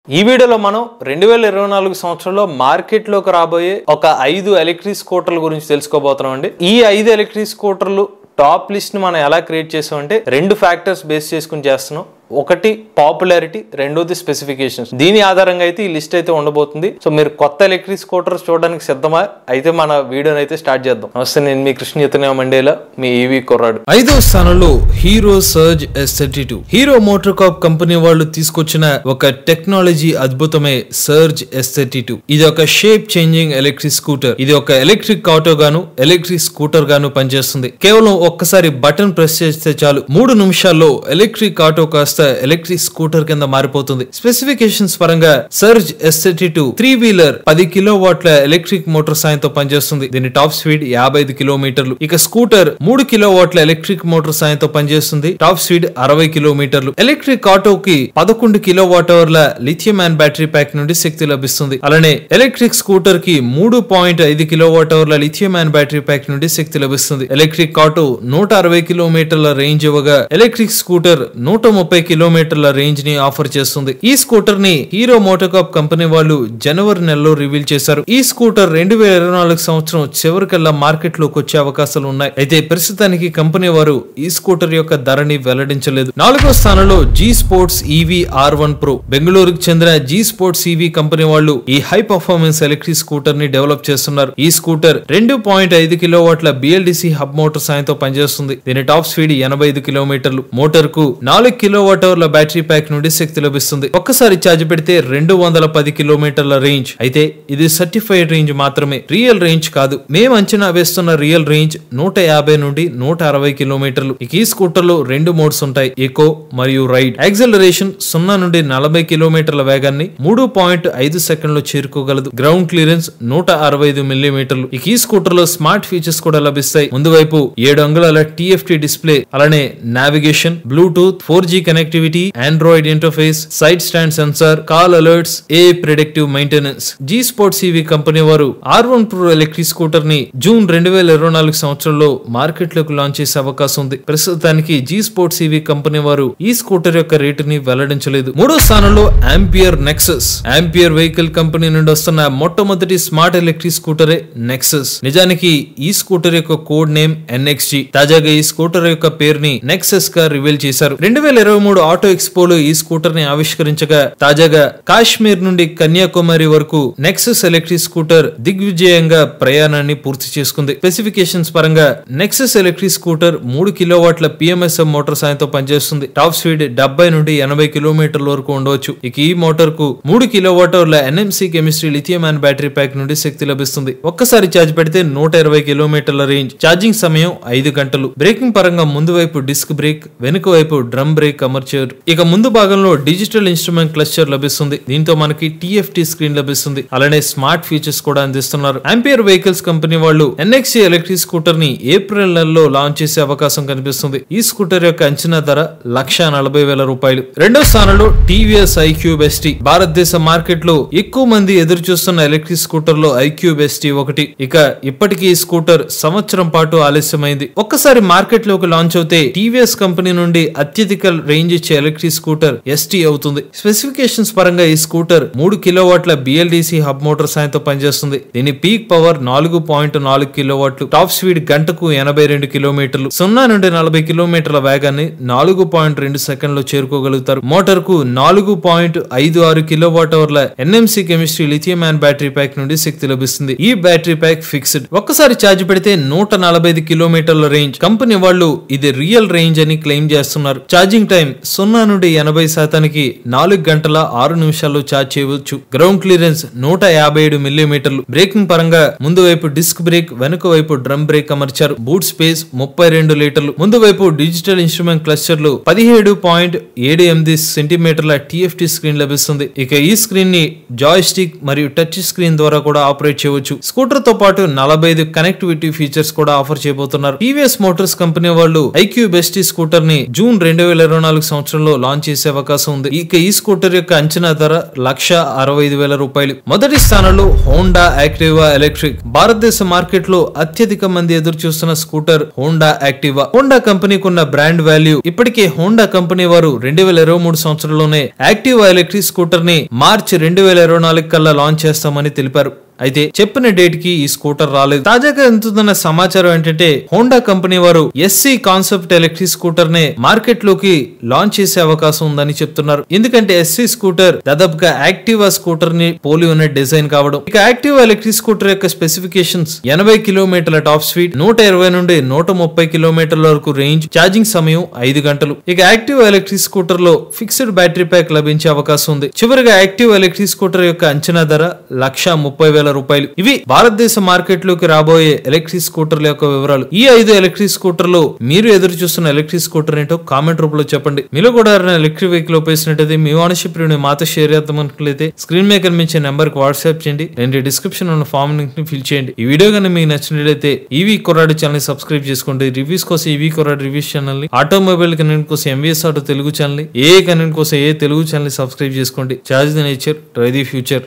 ఈ వీడియోలో మనం 2024 సంవత్సరంలో మార్కెట్లోకి రాబోయే ఒక 5 ఎలక్ట్రిక్ స్కూటర్ల గురించి తెలుసుకోబోతున్నాం అండి. ఈ 5 ఎలక్ట్రిక్ స్కూటర్లు టాప్ లిస్ట్ ని మనం ఎలా క్రియేట్ చేసామంటే రెండు ఫ్యాక్టర్స్ బేస్ చేసుకుని చేస్తున్నాం. ఒకటి పాపులారిటీ, రెండోది స్పెసిఫికేషన్స్. దీని ఆధారంగా అయితే ఈ లిస్ట్ అయితే ఉండబోతుంది. సో మీరు కొత్త ఎలక్ట్రిక్ స్కూటర్స్ చూడడానికి సిద్ధమా? అయితే మన వీడియోని అయితే స్టార్ట్ చేద్దాం. నమస్తే, నేను మీ కృష్ణ చైతన్య మండేలా, మీ ఈవీ కుర్రాడు. 5వ స్థానంలో hero surge S32. Hero motor Corp company వాళ్ళు తీసుకొచ్చిన ఒక టెక్నాలజీ అద్భుతమే సర్జ్ S32. ఇది ఒక షేప్ చేంజింగ్ ఎలక్ట్రిక్ స్కూటర్. ఇది ఒక ఎలక్ట్రిక్ ఆటో గాను ఎలక్ట్రిక్ స్కూటర్ గాను పనిచేస్తుంది. కేవలం ఒక్కసారి బటన్ ప్రెస్ చేస్తే చాలు 3 నిమిషాల్లో ఎలక్ట్రిక్ ఆటో కాస్త ఎలక్ట్రిక్ స్కూటర్ కింద మారిపోతుంది. స్పెసిఫికేషన్స్ పరంగా సర్జ్ S32 3 వీలర్ 10 కిలోవాట్ల ఎలక్ట్రిక్ మోటార్ సాయంతో పనిచేస్తుంది. దీని టాప్ స్పీడ్ 55 కిలోమీటర్లు. ఇక స్కూటర్ 3 కిలోవాట్ల ఎలక్ట్రిక్ మోటార్ సాయంతో పనిచేస్తుంది. టాప్ స్పీడ్ 60 కిలోమీటర్లు. ఎలక్ట్రిక్ ఆటోకి 11 kilowatt అవర్ల lithium ion battery pack నుండి శక్తి లభిస్తుంది. అలానే ఎలక్ట్రిక్ స్కూటర్ కి 3.5 kilowatt అవర్ల lithium ion battery pack నుండి శక్తి లభిస్తుంది. ఎలక్ట్రిక్ ఆటో 160 కిలోమీటర్ల రేంజ్ ఇవ్వగా ఎలక్ట్రిక్ స్కూటర్ 130 కిలోమీటర్ల రేంజ్ ని ఆఫర్ చేస్తుంది. ఈ స్కూటర్ ని హీరో మోటార్ కార్ప్ కంపెనీ వాళ్ళు జనవరి నెలలో రివీల్ చేశారు. ఈ స్కూటర్ 2024 సంవత్సరం చివరికల్లా మార్కెట్ లోకి వచ్చే అవకాశాలు ఉన్నాయి. అయితే ప్రస్తుతానికి కంపెనీ వారు ఈ స్కూటర్ యొక్క ధరని వెల్లడించలేదు. 4వ స్థానంలో G sports EV R1 Pro. బెంగళూరుకు చెందిన జీ స్పోర్ట్స్ EV కంపెనీ వాళ్ళు ఈ హై పర్ఫార్మెన్స్ ఎలక్ట్రిక్ స్కూటర్ ని డెవలప్ చేస్తున్నారు. ఈ స్కూటర్ 2.5 కిలోవాట్ల BLDC హబ్ మోటార్ సాయంతో పనిచేస్తుంది. దీని టాప్ స్పీడ్ 85 కిలోమీటర్లు. మోటార్ కు 4 కిలోవాట్ అవర్ల బ్యాటరీ ప్యాక్ నుండి శక్తి లభిస్తుంది. ఒక్కసారి ఛార్జ్ పెడితే 210 కిలోమీటర్ల రేంజ్. అయితే ఇది సర్టిఫైడ్ రేంజ్ మాత్రమే, రియల్ రేంజ్ కాదు. మేము అంచనా వేస్తున్న రియల్ రేంజ్ 150 నుండి 160 కిలోమీటర్లు. ఈ స్కూటర్ లో 2 మోడ్స్ ఉంటాయి, ఎకో మరియు రైడ్. యాక్సలరేషన్ 0 నుండి 40 కిలోమీటర్ల వేగాన్ని 3.5 సెకండ్లో చేరుకోగలదు. గ్రౌండ్ క్లియరెన్స్ 165 మిల్లీమీటర్లు. ఈ స్కూటర్ లో స్మార్ట్ ఫీచర్స్ కూడా లభిస్తాయి. ముందు వైపు 7 అంగుళాల TFT డిస్ప్లే, అలానే navigation, Bluetooth, 4G connectivity, Android interface, side stand sensor, call alerts, predictive maintenance. జీ స్పోర్ట్స్ EV కంపెనీ వారు R1 Pro ఎలక్ట్రిక్ స్కూటర్ ని జూన్ 2024 సంవత్సరంలో మార్కెట్ లోకి లాంచ్ చేసే అవకాశం ఉంది. ప్రస్తుతానికి జీ స్పోర్ట్స్ EV కంపెనీ వారు ఈ స్కూటర్ యొక్క రేటుని వెల్లడించలేదు. 3వ స్థానంలో ampere Nexus. Ampere vehicle company నుండి వస్తున్న మొట్టమొదటి స్మార్ట్ ఎలక్ట్రిక్ స్కూటరే నెక్సస్. నిజానికి ఈ స్కూటర్ యొక్క కోడ్ నేమ్ NXG. తాజాగా ఈ స్కూటర్ యొక్క పేరుని నెక్సస్ గా రివీల్ చేశారు. 2023 ఆటో ఎక్స్పోలో ఈ స్కూటర్ ని ఆవిష్కరించగా తాజాగా కాశ్మీర్ నుండి కన్యాకుమారి వరకు నెక్సస్ ఎలక్ట్రిక్ స్కూటర్ దిగ్విజయంగా ప్రయాణాన్ని పూర్తి చేసుకుంది. స్పెసిఫికేషన్స్ పరంగా నెక్సస్ ఎలక్ట్రిక్ స్కూటర్ 3 కిలోవాట్ల PMSM మోటార్ సాయంతో పనిచేస్తుంది. టాప్ స్పీడ్ 70 నుండి 80 కిలోమీటర్ల వరకు ఉండవచ్చు. ఇక ఈ మోటార్ కు 3 కిలోవాట్ అవర్ల NMC chemistry lithium ion battery pack నుండి శక్తి లభిస్తుంది. ఒక్కసారి ఛార్జ్ పెడితే 120 కిలోమీటర్ల రేంజ్. ఛార్జింగ్ సమయం 5 గంటలు. బ్రేకింగ్ పరంగా ముందు వైపు డిస్క్ బ్రేక్, వెనుక వైపు డ్రమ్ బ్రేక్ అమర్చారు. ఇక ముందు భాగంలో డిజిటల్ ఇన్స్ట్రుమెంట్ క్లస్టర్ లభిస్తుంది. దీంతో మనకి TFT స్క్రీన్ లభిస్తుంది. అలానే స్మార్ట్ ఫీచర్స్ కూడా అందిస్తున్నారు. ఆంపియర్ వెహికల్స్ కంపెనీ వాళ్ళు NXG ఎలక్ట్రిక్ స్కూటర్ ని ఏప్రిల్ నెలలో లాంచ్ చేసే అవకాశం కనిపిస్తుంది. ఈ స్కూటర్ యొక్క అంచనా ధర 1,40,000 రూపాయలు. 2వ స్థానంలో TVS iQube ST. భారతదేశ మార్కెట్ లో ఎక్కువ మంది ఎదురు చూస్తున్న ఎలక్ట్రిక్ స్కూటర్ లో iQube ST ఒకటి. ఇక ఇప్పటికీ ఈ స్కూటర్ సంవత్సరం పాటు ఆలస్యమైంది. ఒక్కసారి మార్కెట్ లోకి లాంచ్ అవుతే TVS కంపెనీ నుండి అత్యధిక రేంజ్ ఇచ్చే ఎలక్ట్రిక్ స్కూటర్ ST అవుతుంది. స్పెసిఫికేషన్స్ పరంగా ఈ స్కూటర్ 3 కిలోవాట్ల BLDC హబ్ మోటార్ సాయంతో పనిచేస్తుంది. దీని పీక్ పవర్ 4.4 కిలోవాట్లు. టాప్ స్పీడ్ గంటకు 82 కిలోమీటర్లు. 0 నుండి 40 కిలోమీటర్ల వేగాన్ని 4.2 సెకండ్లో చేరుకోగలుగుతారు. మోటార్ కు 4.56 కిలోవాట్ అవర్ల NMC chemistry lithium ion battery pack నుండి శక్తి లభిస్తుంది. ఈ బ్యాటరీ ప్యాక్ ఫిక్స్డ్. ఒక్కసారి ఛార్జ్ పెడితే 145 కిలోమీటర్ల రేంజ్. కంపెనీ వాళ్ళు ఇది రియల్ రేంజ్ అని క్లెయిమ్ చేస్తున్నారు. ఛార్జింగ్ టైం 0 నుండి 80% 4 గంటల 6 నిమిషాల్లో ఛార్జ్ చేయవచ్చు. గ్రౌండ్ క్లియరెన్స్ 157 మిల్లీమీటర్లు. బ్రేకింగ్ పరంగా ముందు వైపు డిస్క్ బ్రేక్, వెనుక వైపు డ్రమ్ బ్రేక్ అమర్చారు. బూట్ స్పేస్ 32 లీటర్లు. ముందు వైపు డిజిటల్ ఇన్స్ట్రుమెంట్ క్లస్టర్ లో 17.78 సెంటీమీటర్ల TFT స్క్రీన్ లభిస్తుంది. ఇక ఈ స్క్రీన్ ని జాయ్ స్టిక్ మరియు టచ్ స్క్రీన్ ద్వారా కూడా ఆపరేట్ చేయవచ్చు. స్కూటర్ తో పాటు 45 కనెక్టివిటీ ఫీచర్స్ కూడా ఆఫర్ చేయబోతున్నారు. TVS మోటార్స్ కంపెనీ వాళ్ళు iQube ST స్కూటర్ ని జూన్ 2024 సంవత్సరంలో లాంచ్ చేసే అవకాశం ఉంది. ఇక ఈ స్కూటర్ యొక్క అంచనా ధర 1,65,000 రూపాయలు. మొదటి స్థానంలో హోండా యాక్టివా ఎలక్ట్రిక్. భారతదేశ మార్కెట్ లో అత్యధిక మంది ఎదురు చూస్తున్న స్కూటర్ హోండా యాక్టివా. హోండా కంపెనీకి ఉన్న బ్రాండ్ వాల్యూ. ఇప్పటికే హోండా కంపెనీ వారు 2023 సంవత్సరంలోనే యాక్టివా ఎలక్ట్రిక్ స్కూటర్ ని మార్చి 2024 కల్లా లాంచ్ చేస్తామని తెలిపారు. అయితే చెప్పిన డేట్ కి ఈ స్కూటర్ రాలేదు. తాజాగా అందుతున్న సమాచారం ఏంటంటే హోండా కంపెనీ వారు ఎస్సీ కాన్సెప్ట్ ఎలక్ట్రిక్ స్కూటర్ నే మార్కెట్ లోకి లాంచ్ చేసే అవకాశం ఉందని చెప్తున్నారు. ఎందుకంటే ఎస్సీ స్కూటర్ దాదాపుగా యాక్టివా స్కూటర్ ని పోలి ఉన్న డిజైన్ కావడం. ఇక యాక్టివా ఎలక్ట్రిక్ స్కూటర్ యొక్క స్పెసిఫికేషన్స్ 80 కిలోమీటర్ల టాప్ స్పీడ్, 120 నుండి 130 కిలోమీటర్ల వరకు రేంజ్, ఛార్జింగ్ సమయం 5 గంటలు. ఇక యాక్టివా ఎలక్ట్రిక్ స్కూటర్ లో ఫిక్స్డ్ బ్యాటరీ ప్యాక్ లభించే అవకాశం ఉంది. చివరిగా యాక్టివా ఎలక్ట్రిక్ స్కూటర్ యొక్క అంచనా ధర 1,30,000 రూపాయలు. ఇవి భారతదేశ మార్కెట్ లోకి రాబోయే ఎలక్ట్రిక్ స్కూటర్ల యొక్క వివరాలు. ఈ 5 ఎలక్ట్రిక్ స్కూటర్లు మీరు ఎదురు చూస్తున్న ఎలక్ట్రిక్ స్కూటర్ ఏంటో కామెంట్ రూపంలో చెప్పండి. మీలో కూడా ఎలక్ట్రిక్ వెహికల్ ఉపయోగించినట్టయితే మీ ఓనర్షిప్ రివ్యూని మాతో షేర్ చేద్దామనుకున్నట్లయితే స్క్రీన్ మీద కనిపించే నెంబర్ కి వాట్సాప్ చేయండి. నేను డిస్క్రిప్షన్ ఉన్న ఫామ్ లింక్ ని ఫిల్ చేయండి. ఈ వీడియో కానీ మీకు నచ్చినట్లయితే ఈవీ కొరాడు ఛానల్ సబ్స్క్రైబ్ చేసుకోండి. రివ్యూస్ కోసం ఈవీ కొరాడు రివ్యూస్ ఛానల్ ని, ఆటోమొబైల్ కంటెంట్ కోసం ఎంవీఎస్ ఆటో తెలుగు ఛానల్ ని, ఏ కంటెంట్ కోసం ఏ తెలుగు ఛానల్ ని సబ్స్క్రైబ్ చేసుకోండి. Charge the nature, drive the future.